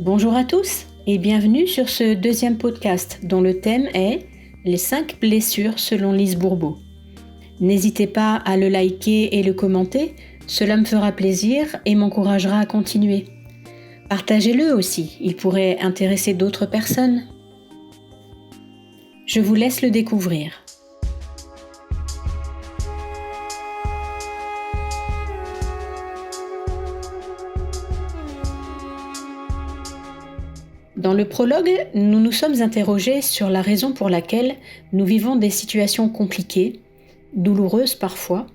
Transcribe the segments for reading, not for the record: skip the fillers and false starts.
Bonjour à tous et bienvenue sur ce deuxième podcast dont le thème est les 5 blessures selon Lise Bourbeau. N'hésitez pas à le liker et le commenter, cela me fera plaisir et m'encouragera à continuer. Partagez-le aussi, il pourrait intéresser d'autres personnes. Je vous laisse le découvrir. Dans le prologue, nous nous sommes interrogés sur la raison pour laquelle nous vivons des situations compliquées, douloureuses parfois,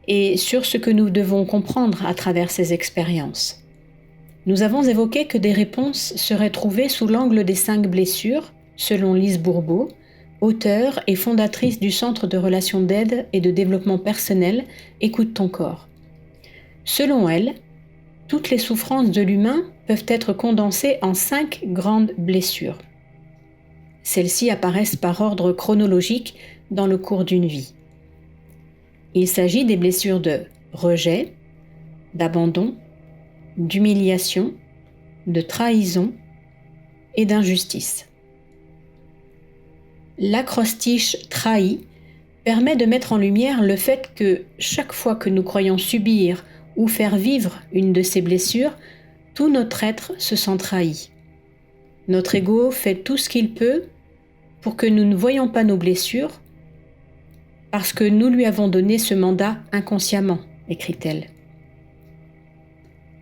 et sur ce que nous devons comprendre à travers ces expériences. Nous avons évoqué que des réponses seraient trouvées sous l'angle des 5 blessures, selon Lise Bourbeau, auteure et fondatrice du Centre de relations d'aide et de développement personnel Écoute ton corps. Selon elle, toutes les souffrances de l'humain peuvent être condensées en 5 grandes blessures. Celles-ci apparaissent par ordre chronologique dans le cours d'une vie. Il s'agit des blessures de rejet, d'abandon, d'humiliation, de trahison et d'injustice. L'acrostiche « trahi » permet de mettre en lumière le fait que chaque fois que nous croyons subir ou faire vivre une de ces blessures, tout notre être se sent trahi. Notre ego fait tout ce qu'il peut pour que nous ne voyions pas nos blessures, parce que nous lui avons donné ce mandat inconsciemment, écrit-elle.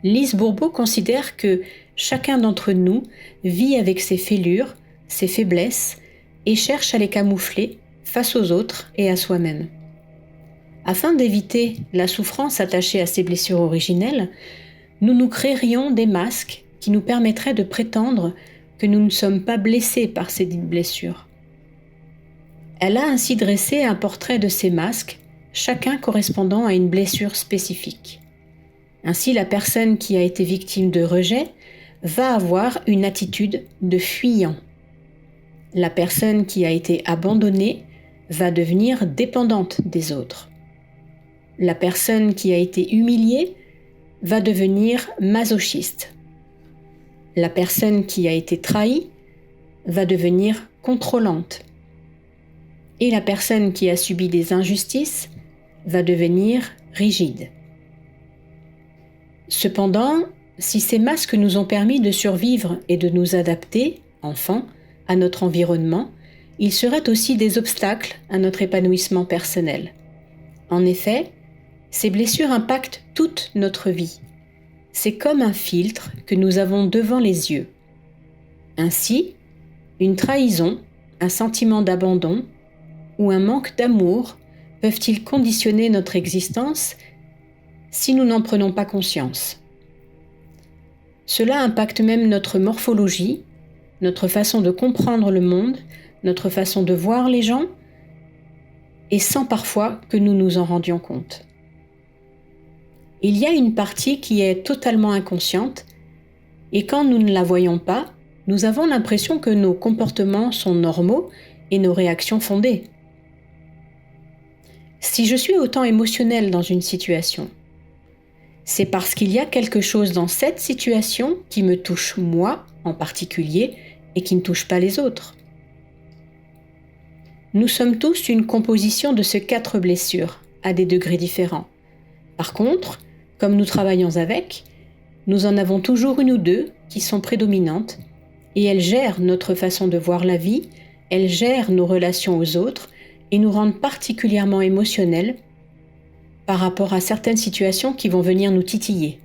Lise Bourbeau considère que chacun d'entre nous vit avec ses fêlures, ses faiblesses, et cherche à les camoufler face aux autres et à soi-même. Afin d'éviter la souffrance attachée à ces blessures originelles, nous nous créerions des masques qui nous permettraient de prétendre que nous ne sommes pas blessés par ces dites blessures. Elle a ainsi dressé un portrait de ces masques, chacun correspondant à une blessure spécifique. Ainsi, la personne qui a été victime de rejet va avoir une attitude de fuyant. La personne qui a été abandonnée va devenir dépendante des autres. La personne qui a été humiliée va devenir masochiste. La personne qui a été trahie va devenir contrôlante. Et la personne qui a subi des injustices va devenir rigide. Cependant, si ces masques nous ont permis de survivre et de nous adapter, enfants, à notre environnement, ils seraient aussi des obstacles à notre épanouissement personnel. En effet, ces blessures impactent toute notre vie. C'est comme un filtre que nous avons devant les yeux. Ainsi, une trahison, un sentiment d'abandon ou un manque d'amour peuvent-ils conditionner notre existence si nous n'en prenons pas conscience. Cela impacte même notre morphologie, notre façon de comprendre le monde, notre façon de voir les gens, et sans parfois que nous nous en rendions compte. Il y a une partie qui est totalement inconsciente, et quand nous ne la voyons pas, nous avons l'impression que nos comportements sont normaux et nos réactions fondées. Si je suis autant émotionnelle dans une situation, c'est parce qu'il y a quelque chose dans cette situation qui me touche moi en particulier et qui ne touche pas les autres. Nous sommes tous une composition de ces 4 blessures, à des degrés différents. Par contre, comme nous travaillons avec, nous en avons toujours une ou 2 qui sont prédominantes et elles gèrent notre façon de voir la vie, elles gèrent nos relations aux autres et nous rendent particulièrement émotionnels par rapport à certaines situations qui vont venir nous titiller.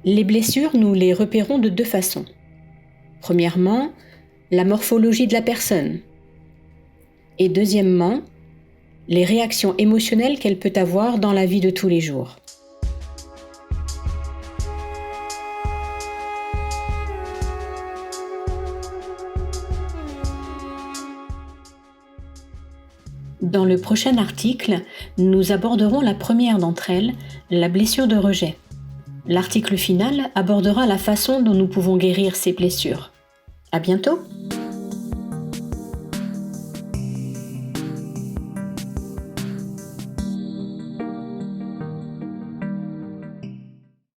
Les blessures, nous les repérons de 2 façons. Premièrement, la morphologie de la personne. Et deuxièmement, les réactions émotionnelles qu'elle peut avoir dans la vie de tous les jours. Dans le prochain article, nous aborderons la première d'entre elles, la blessure de rejet. L'article final abordera la façon dont nous pouvons guérir ces blessures. À bientôt!